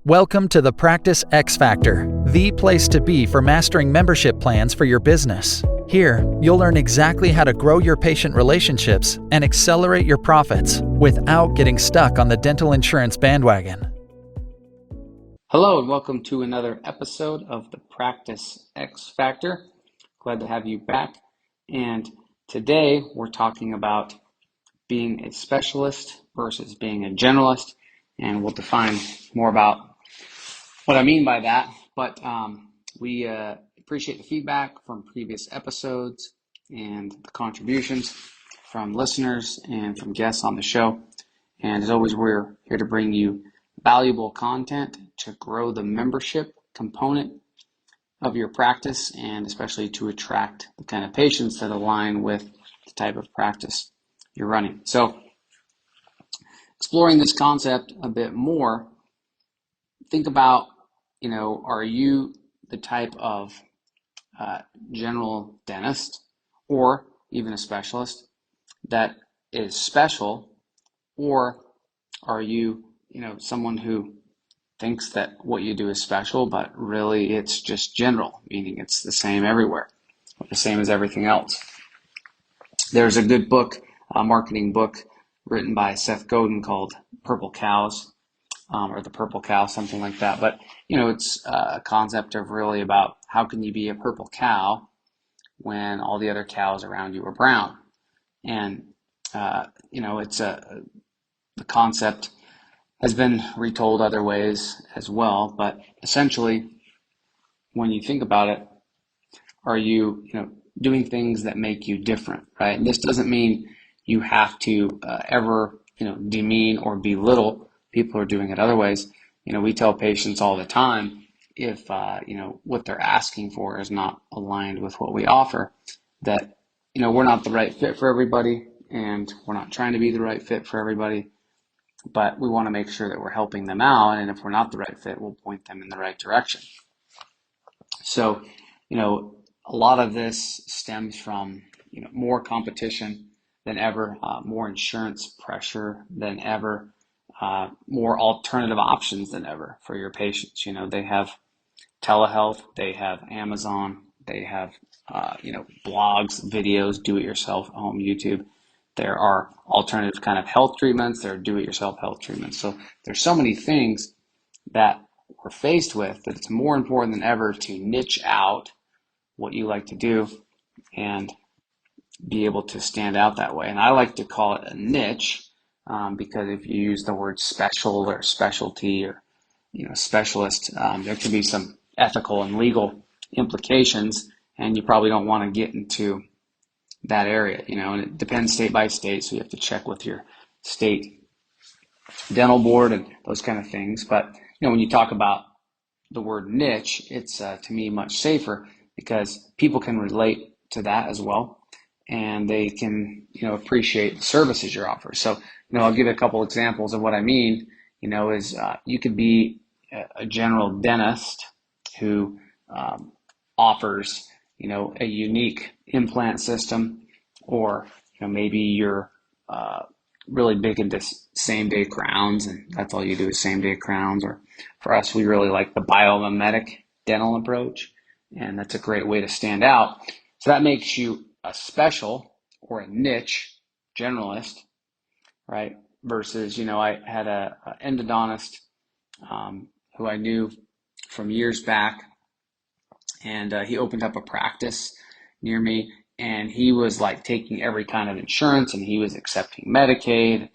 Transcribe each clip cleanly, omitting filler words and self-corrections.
Welcome to the Practice X Factor, the place to be for mastering membership plans for your business. Here, you'll learn exactly how to grow your patient relationships and accelerate your profits without getting stuck on the dental insurance bandwagon. Hello and welcome to another episode of the Practice X Factor. Glad to have you back. And today we're talking about being a specialist versus being a generalist, and we'll define more about what I mean by that. But we appreciate the feedback from previous episodes and the contributions from listeners and from guests on the show. And as always, we're here to bring you valuable content to grow the membership component of your practice, and especially to attract the kind of patients that align with the type of practice you're running. So exploring this concept a bit more, think about, are you the type of general dentist or even a specialist that is special, or are you, someone who thinks that what you do is special, but really it's just general, meaning it's the same everywhere, or the same as everything else. There's a good book, a marketing book written by Seth Godin called Purple Cows, or The Purple Cow, something like that. But, it's a concept of really about how can you be a purple cow when all the other cows around you are brown. And, it's the concept has been retold other ways as well. But essentially, when you think about it, are you, doing things that make you different, right? And this doesn't mean you have to ever, demean or belittle people who are doing it other ways. We tell patients all the time, if, what they're asking for is not aligned with what we offer, that, we're not the right fit for everybody, and we're not trying to be the right fit for everybody, but we want to make sure that we're helping them out. And if we're not the right fit, we'll point them in the right direction. So, a lot of this stems from, more competition than ever, more insurance pressure than ever, more alternative options than ever for your patients. They have telehealth, they have Amazon, they have, blogs, videos, do-it-yourself, home YouTube. There are alternative kind of health treatments. There are do-it-yourself health treatments. So there's so many things that we're faced with that it's more important than ever to niche out what you like to do and be able to stand out that way. And I like to call it a niche because if you use the word special or specialty or, specialist, there could be some ethical and legal implications, and you probably don't want to get into that area, and it depends state by state. So you have to check with your state dental board and those kind of things. But, when you talk about the word niche, it's to me much safer because people can relate to that as well. And they can, appreciate the services you're offering. So, I'll give a couple examples of what I mean, is you could be a general dentist who offers, a unique implant system, or, maybe you're really big into same-day crowns, and that's all you do is same-day crowns. Or for us, we really like the biomimetic dental approach, and that's a great way to stand out. So that makes you a special or a niche generalist, right? Versus, I had a endodontist who I knew from years back, and he opened up a practice near me, and he was like taking every kind of insurance, and he was accepting Medicaid,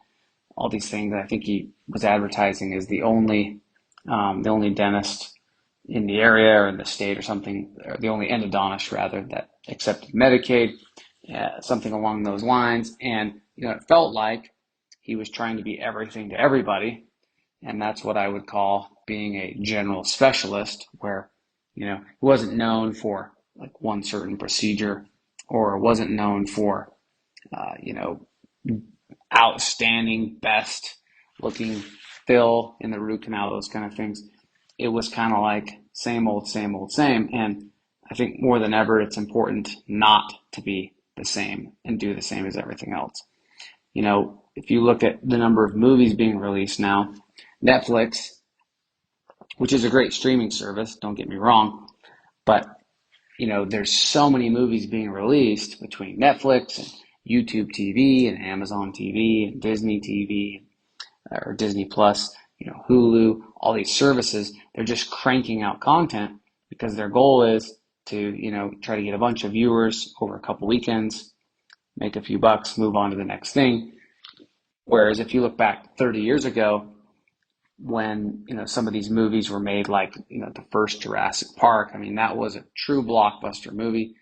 all these things. I think he was advertising as the only dentist in the area or in the state or something, or the only endodontist rather that accepted Medicaid, something along those lines. And, it felt like he was trying to be everything to everybody. And that's what I would call being a general specialist, where, he wasn't known for like one certain procedure, or wasn't known for, outstanding, best looking fill in the root canal, those kind of things. It was kind of like same old, same old, same. And I think more than ever, it's important not to be the same and do the same as everything else. If you look at the number of movies being released now, Netflix which is a great streaming service, don't get me wrong, but there's so many movies being released between Netflix and YouTube TV and Amazon TV and Disney TV or Disney Plus, Hulu, all these services. They're just cranking out content because their goal is to, try to get a bunch of viewers over a couple weekends, make a few bucks, move on to the next thing. Whereas if you look back 30 years ago, when some of these movies were made, like the first Jurassic Park, I mean, that was a true blockbuster movie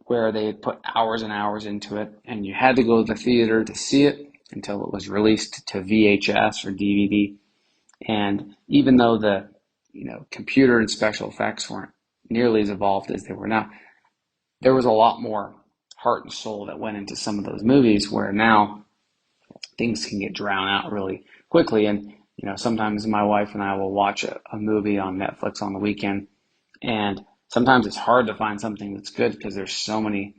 where they had put hours and hours into it, and you had to go to the theater to see it until it was released to VHS or DVD. And even though the computer and special effects weren't nearly as evolved as they were now, there was a lot more heart and soul that went into some of those movies, where now things can get drowned out really quickly. And sometimes my wife and I will watch a movie on Netflix on the weekend, and sometimes it's hard to find something that's good because there's so many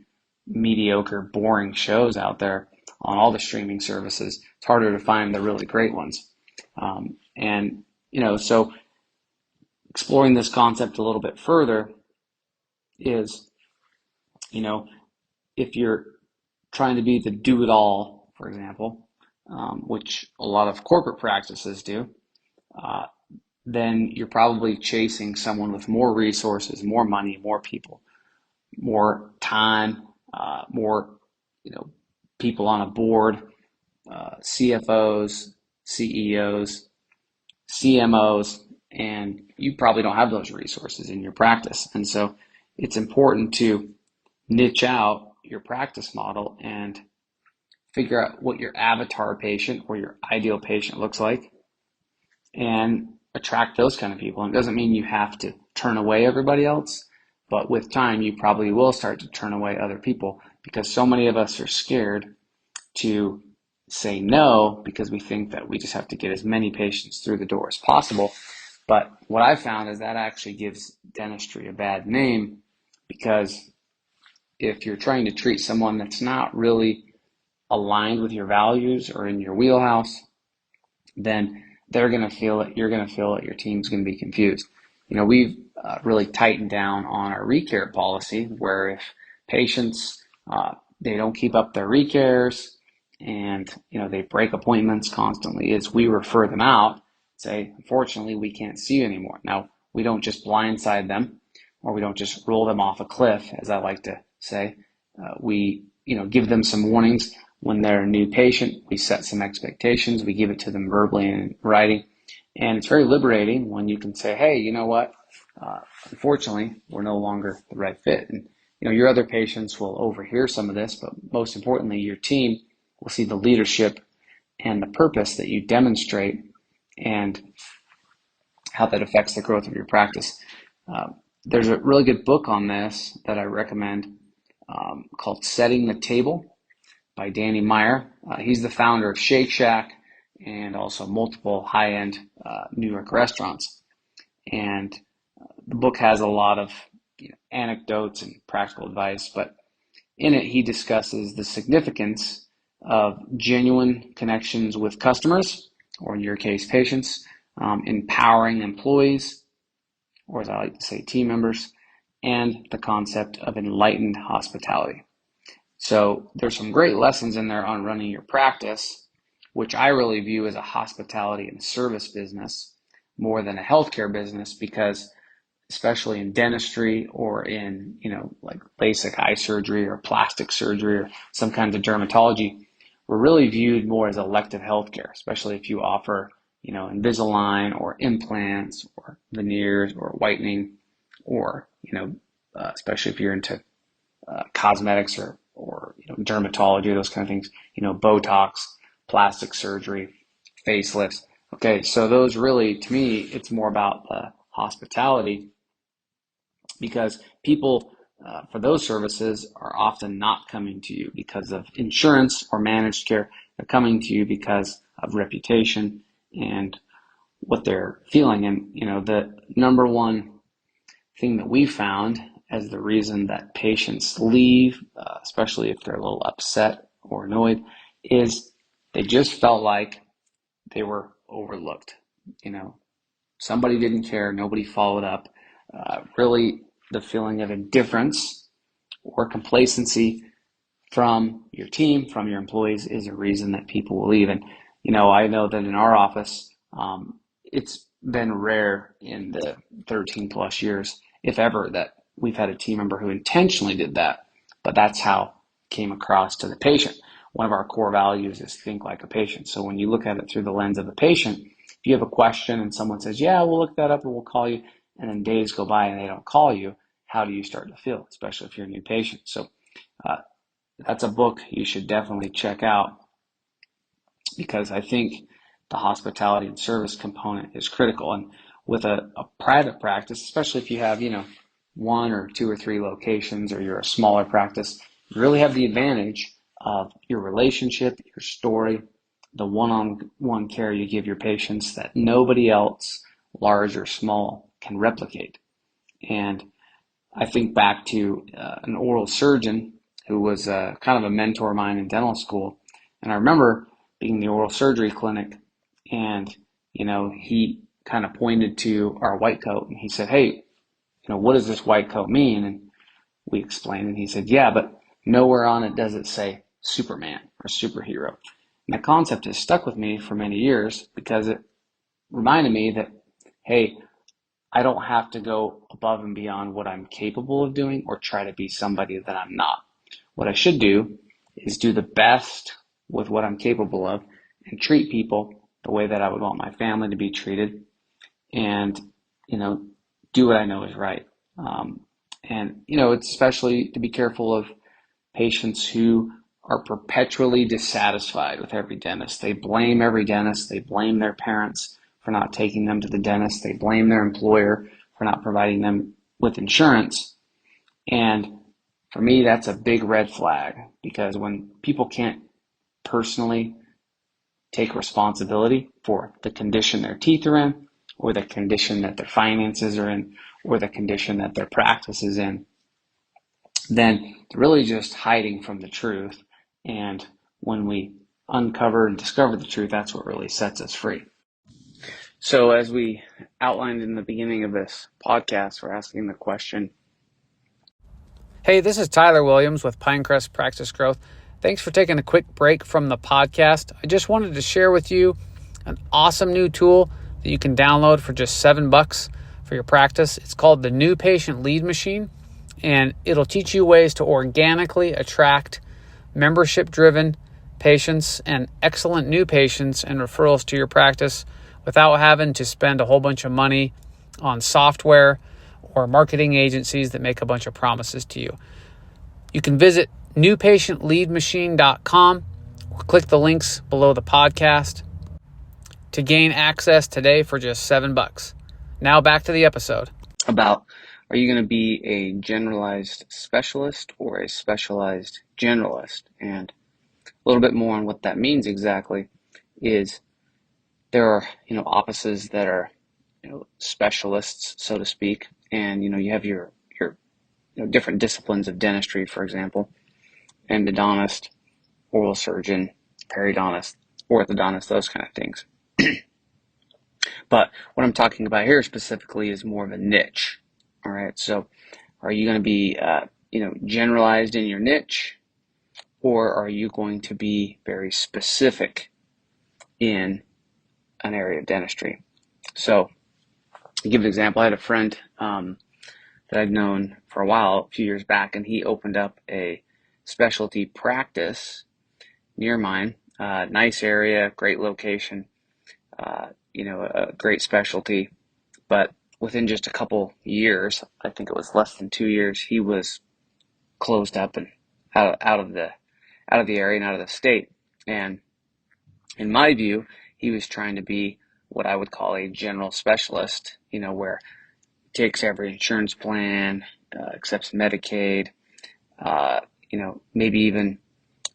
mediocre, boring shows out there on all the streaming services. It's harder to find the really great ones. So exploring this concept a little bit further is, if you're trying to be the do-it-all, for example, which a lot of corporate practices do, then you're probably chasing someone with more resources, more money, more people, more time, more, people on a board, CFOs, CEOs, CMOs, and you probably don't have those resources in your practice. And so it's important to niche out your practice model and figure out what your avatar patient or your ideal patient looks like and attract those kind of people. And it doesn't mean you have to turn away everybody else, but with time, you probably will start to turn away other people, because so many of us are scared to say no because we think that we just have to get as many patients through the door as possible. But what I've found is that actually gives dentistry a bad name, because if you're trying to treat someone that's not really aligned with your values or in your wheelhouse, then they're going to feel it, you're going to feel it, your team's going to be confused. We've really tightened down on our recare policy, where if patients, they don't keep up their recares and, they break appointments constantly, is we refer them out, say, unfortunately, we can't see you anymore. Now, we don't just blindside them, or we don't just roll them off a cliff, as I like to say. We, give them some warnings. When they're a new patient, we set some expectations. We give it to them verbally and in writing. And it's very liberating when you can say, hey, you know what? Unfortunately, we're no longer the right fit. And, your other patients will overhear some of this, but most importantly, your team will see the leadership and the purpose that you demonstrate and how that affects the growth of your practice. There's a really good book on this that I recommend, called Setting the Table by Danny Meyer. He's the founder of Shake Shack and also multiple high-end New York restaurants. And the book has a lot of anecdotes and practical advice, but in it he discusses the significance of genuine connections with customers, or in your case, patients, empowering employees, or as I like to say, team members, and the concept of enlightened hospitality. So there's some great lessons in there on running your practice, which I really view as a hospitality and service business more than a healthcare business, because especially in dentistry or in, like LASIK eye surgery or plastic surgery or some kinds of dermatology, we're really viewed more as elective healthcare, especially if you offer, Invisalign or implants or veneers or whitening, or, especially if you're into cosmetics or dermatology, those kind of things, Botox, plastic surgery, facelifts. Okay, so those really, to me, it's more about hospitality, because people for those services are often not coming to you because of insurance or managed care. They're coming to you because of reputation and what they're feeling. And, the number one thing that we found as the reason that patients leave, especially if they're a little upset or annoyed, is they just felt like they were overlooked. somebody didn't care, nobody followed up. Really, the feeling of indifference or complacency from your team, from your employees, is a reason that people will leave. And, I know that in our office, it's been rare in the 13 plus years, if ever, that we've had a team member who intentionally did that, but that's how it came across to the patient. One of our core values is think like a patient. So when you look at it through the lens of the patient, if you have a question and someone says, yeah, we'll look that up and we'll call you, and then days go by and they don't call you, how do you start to feel, especially if you're a new patient? So that's a book you should definitely check out, because I think the hospitality and service component is critical. And with a private practice, especially if you have, one or two or three locations, or you're a smaller practice, you really have the advantage of your relationship, your story, the one-on-one care you give your patients that nobody else, large or small, can replicate. And I think back to an oral surgeon who was kind of a mentor of mine in dental school. And I remember being in the oral surgery clinic, and, he kind of pointed to our white coat and he said, hey, what does this white coat mean? And we explained, and he said, yeah, but nowhere on it does it say Superman or superhero. And that concept has stuck with me for many years, because it reminded me that, hey, I don't have to go above and beyond what I'm capable of doing or try to be somebody that I'm not. What I should do is do the best with what I'm capable of and treat people the way that I would want my family to be treated, and, do what I know is right. It's especially to be careful of patients who are perpetually dissatisfied with every dentist. They blame every dentist. They blame their parents for not taking them to the dentist. They blame their employer for not providing them with insurance. And for me, that's a big red flag, because when people can't personally take responsibility for the condition their teeth are in, or the condition that their finances are in, or the condition that their practice is in, then they're really just hiding from the truth. And when we uncover and discover the truth, that's what really sets us free. So as we outlined in the beginning of this podcast, we're asking the question. Hey, this is Tyler Williams with Pinecrest Practice Growth. Thanks for taking a quick break from the podcast. I just wanted to share with you an awesome new tool that you can download for just $7 for your practice. It's called the New Patient Lead Machine, and it'll teach you ways to organically attract membership-driven patients and excellent new patients and referrals to your practice without having to spend a whole bunch of money on software or marketing agencies that make a bunch of promises to you. You can visit newpatientleadmachine.com or click the links below the podcast to gain access today for just $7. Now back to the episode. About, are you going to be a generalized specialist or a specialized generalist? And a little bit more on what that means exactly is there are, offices that are, specialists, so to speak. And, you have your different disciplines of dentistry, for example, endodontist, oral surgeon, periodontist, orthodontist, those kind of things. But what I'm talking about here specifically is more of a niche. All right. So are you going to be, generalized in your niche, or are you going to be very specific in an area of dentistry? So to give an example, I had a friend that I'd known for a while, a few years back, and he opened up a specialty practice near mine. Nice area, great location, a great specialty. But within just a couple years, I think it was less than 2 years, he was closed up and out of the area and out of the state. And in my view, he was trying to be what I would call a general specialist, where he takes every insurance plan, accepts Medicaid, maybe even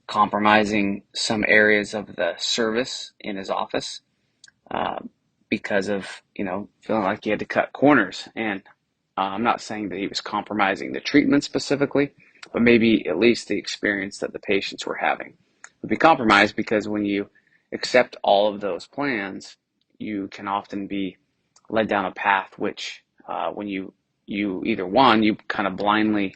compromising some areas of the service in his office because of, feeling like he had to cut corners. And I'm not saying that he was compromising the treatment specifically, but maybe at least the experience that the patients were having would be compromised, because when you accept all of those plans, you can often be led down a path which when you either one, you kind of blindly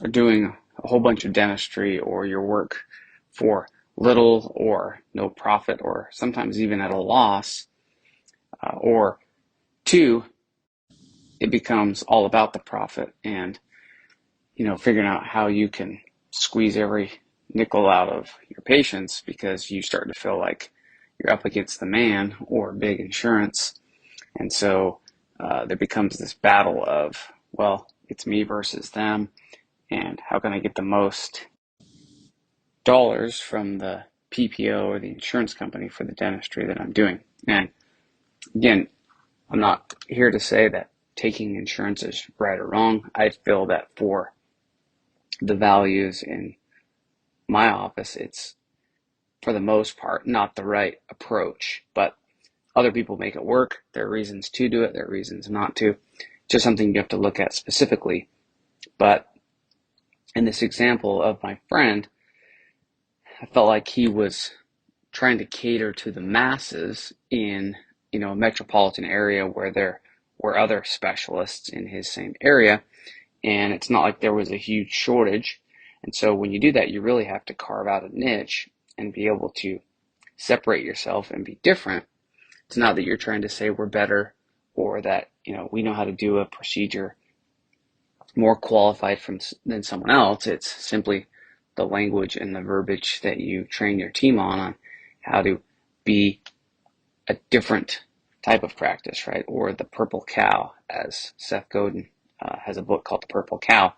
are doing a whole bunch of dentistry or your work for little or no profit, or sometimes even at a loss, or two, it becomes all about the profit and figuring out how you can squeeze every nickel out of your patients because you start to feel like you're up against the man or big insurance. And so there becomes this battle of, well, it's me versus them, and how can I get the most dollars from the PPO or the insurance company for the dentistry that I'm doing. And again, I'm not here to say that taking insurance is right or wrong. I feel that for the values in my office, it's for the most part not the right approach, but other people make it work. There are reasons to do it, there are reasons not to. Just something you have to look at specifically. But in this example of my friend, I felt like he was trying to cater to the masses in a metropolitan area where there were other specialists in his same area, and it's not like there was a huge shortage. And so when you do that, you really have to carve out a niche and be able to separate yourself and be different. It's not that you're trying to say we're better or that we know how to do a procedure more qualified than someone else. It's simply the language and the verbiage that you train your team on how to be a different type of practice, right? Or the purple cow, as Seth Godin has a book called The Purple Cow,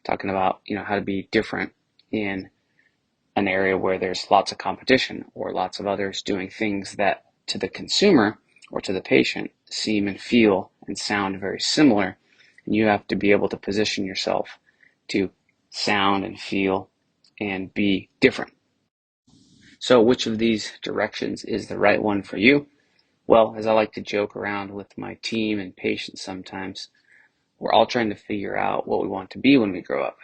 talking about how to be different in an area where there's lots of competition or lots of others doing things that to the consumer or to the patient seem and feel and sound very similar. And you have to be able to position yourself to sound and feel and be different. So which of these directions is the right one for you? Well, as I like to joke around with my team and patients sometimes, we're all trying to figure out what we want to be when we grow up.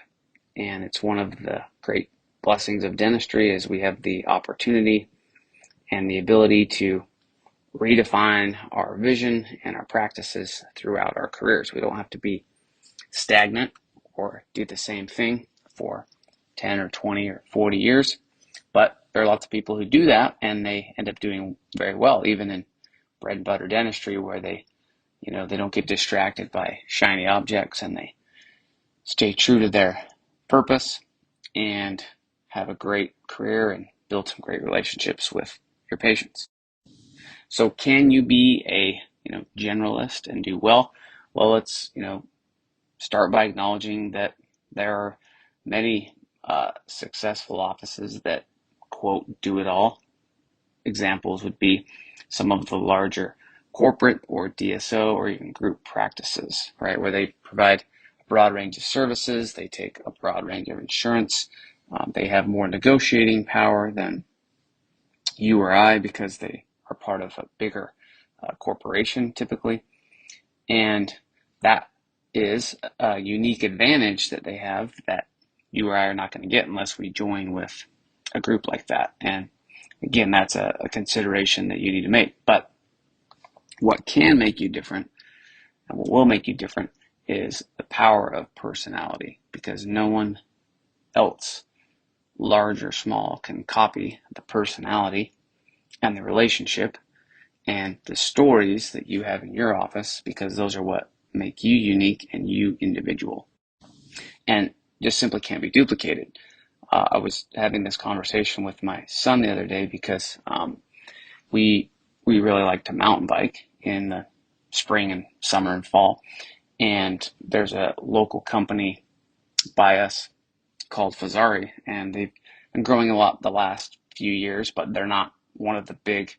And it's one of the great blessings of dentistry is we have the opportunity and the ability to redefine our vision and our practices throughout our careers. We don't have to be stagnant or do the same thing for 10 or 20 or 40 years. But there are lots of people who do that and they end up doing very well, even in bread and butter dentistry, where they don't get distracted by shiny objects and they stay true to their purpose and have a great career and build some great relationships with your patients. So can you be a generalist and do well? Well, let's start by acknowledging that there are many successful offices that quote do it all. Examples would be some of the larger corporate or DSO or even group practices, right, where they provide a broad range of services, they take a broad range of insurance, they have more negotiating power than you or I because they are part of a bigger corporation typically, and that is a unique advantage that they have that you or I are not going to get unless we join with a group like that. And again, that's a consideration that you need to make. But what can make you different and what will make you different is the power of personality, because no one else, large or small, can copy the personality and the relationship and the stories that you have in your office, because those are what make you unique and you individual, and just simply can't be duplicated. I was having this conversation with my son the other day because we really like to mountain bike in the spring and summer and fall, and there's a local company by us called Fazari, and they've been growing a lot the last few years, but they're not one of the big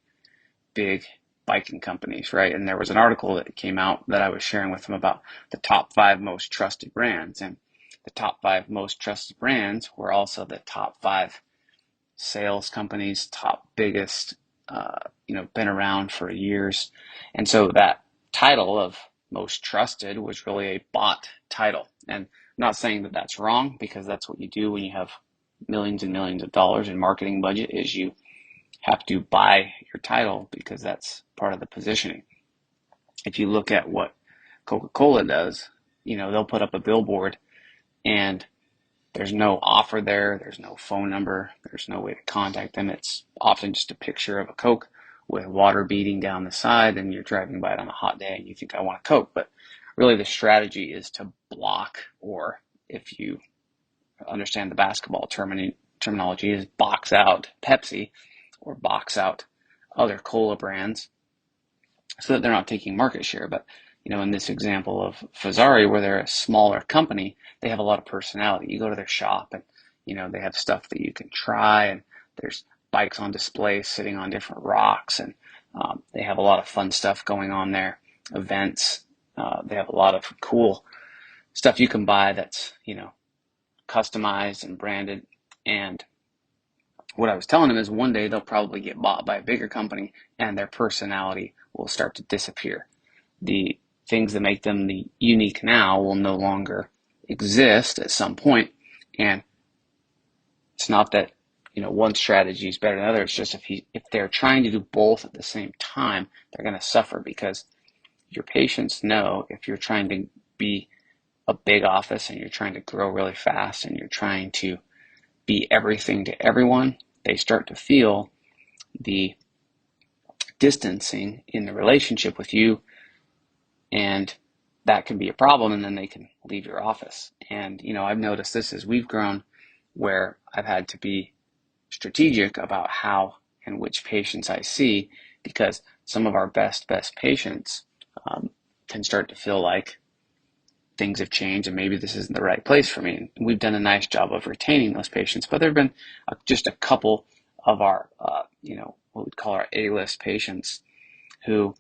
biking companies, right? And there was an article that came out that I was sharing with them about the top 5 most trusted brands, and the top 5 most trusted brands were also the top 5 sales companies, top biggest, been around for years. And so that title of most trusted was really a bought title. And I'm not saying that that's wrong, because that's what you do when you have millions and millions of dollars in marketing budget, is you have to buy your title because that's part of the positioning. if you look at what Coca-Cola does, they'll put up a billboard and there's no offer there, there's no phone number, there's no way to contact them. It's often just a picture of a Coke with water beading down the side, and you're driving by it on a hot day and you think, I want a Coke. But really the strategy is to block, or if you understand the basketball terminology, is box out Pepsi or box out other cola brands so that they're not taking market share. But in this example of Fazari, where they're a smaller company, they have a lot of personality. You go to their shop and they have stuff that you can try, and there's bikes on display sitting on different rocks, and they have a lot of fun stuff going on there, events. They have a lot of cool stuff you can buy that's customized and branded. And what I was telling them is one day they'll probably get bought by a bigger company and their personality will start to disappear. The things that make them the unique now will no longer exist at some point. And it's not that one strategy is better than another. It's just if they're trying to do both at the same time, they're going to suffer, because your patients know if you're trying to be a big office and you're trying to grow really fast and you're trying to be everything to everyone, they start to feel the distancing in the relationship with you, and that can be a problem, and then they can leave your office. And I've noticed this as we've grown, where I've had to be strategic about how and which patients I see, because some of our best patients can start to feel like things have changed and maybe this isn't the right place for me. And we've done a nice job of retaining those patients, but there have been just a couple of our, what we'd call our A-list patients who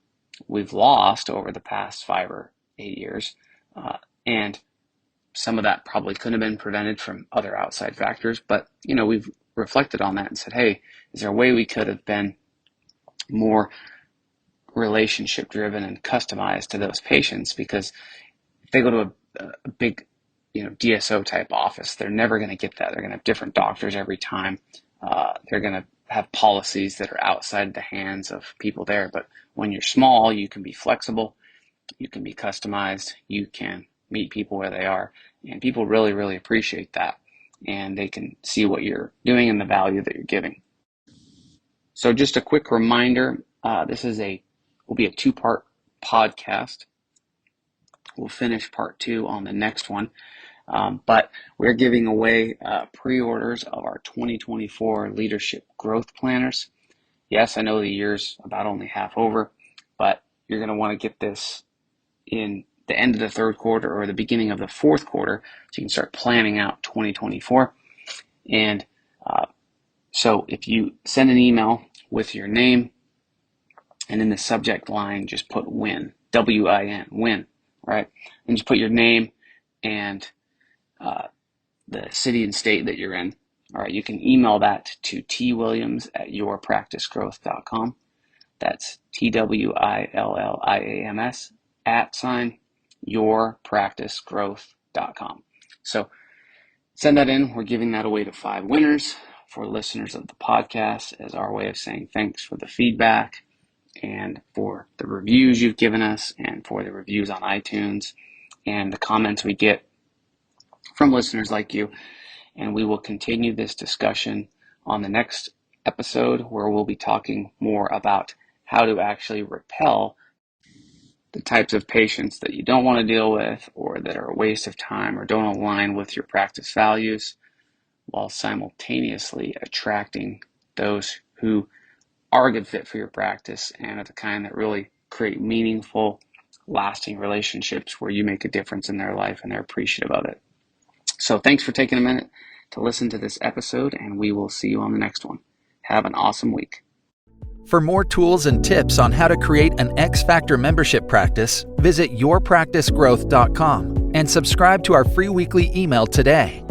we've lost over the past 5 or 8 years. And some of that probably couldn't have been prevented from other outside factors, but, we've reflected on that and said, hey, is there a way we could have been more relationship driven and customized to those patients? Because if they go to a big, DSO type office, they're never going to get that. They're going to have different doctors every time. They're going to have policies that are outside the hands of people there. But when you're small, you can be flexible, you can be customized, you can meet people where they are, and people really, really appreciate that. And they can see what you're doing and the value that you're giving. So just a quick reminder, this will be a 2-part podcast. We'll finish part 2 on the next one. But we're giving away pre-orders of our 2024 Leadership Growth Planners. Yes, I know the year's about only half over, but you're going to want to get this in the end of the 3rd quarter or the beginning of the 4th quarter, so you can start planning out 2024. And so if you send an email with your name, and in the subject line just put WIN, W-I-N, WIN, right? And just put your name and the city and state that you're in. All right, you can email that to twilliams@yourpracticegrowth.com. That's TWILLIAMS @yourpracticegrowth.com. So send that in. We're giving that away to 5 winners for listeners of the podcast as our way of saying thanks for the feedback and for the reviews you've given us and for the reviews on iTunes and the comments we get from listeners like you. And we will continue this discussion on the next episode, where we'll be talking more about how to actually repel the types of patients that you don't want to deal with, or that are a waste of time or don't align with your practice values, while simultaneously attracting those who are a good fit for your practice and are the kind that really create meaningful, lasting relationships where you make a difference in their life and they're appreciative of it. So thanks for taking a minute to listen to this episode, and we will see you on the next one. Have an awesome week. For more tools and tips on how to create an X Factor membership practice, visit yourpracticegrowth.com and subscribe to our free weekly email today.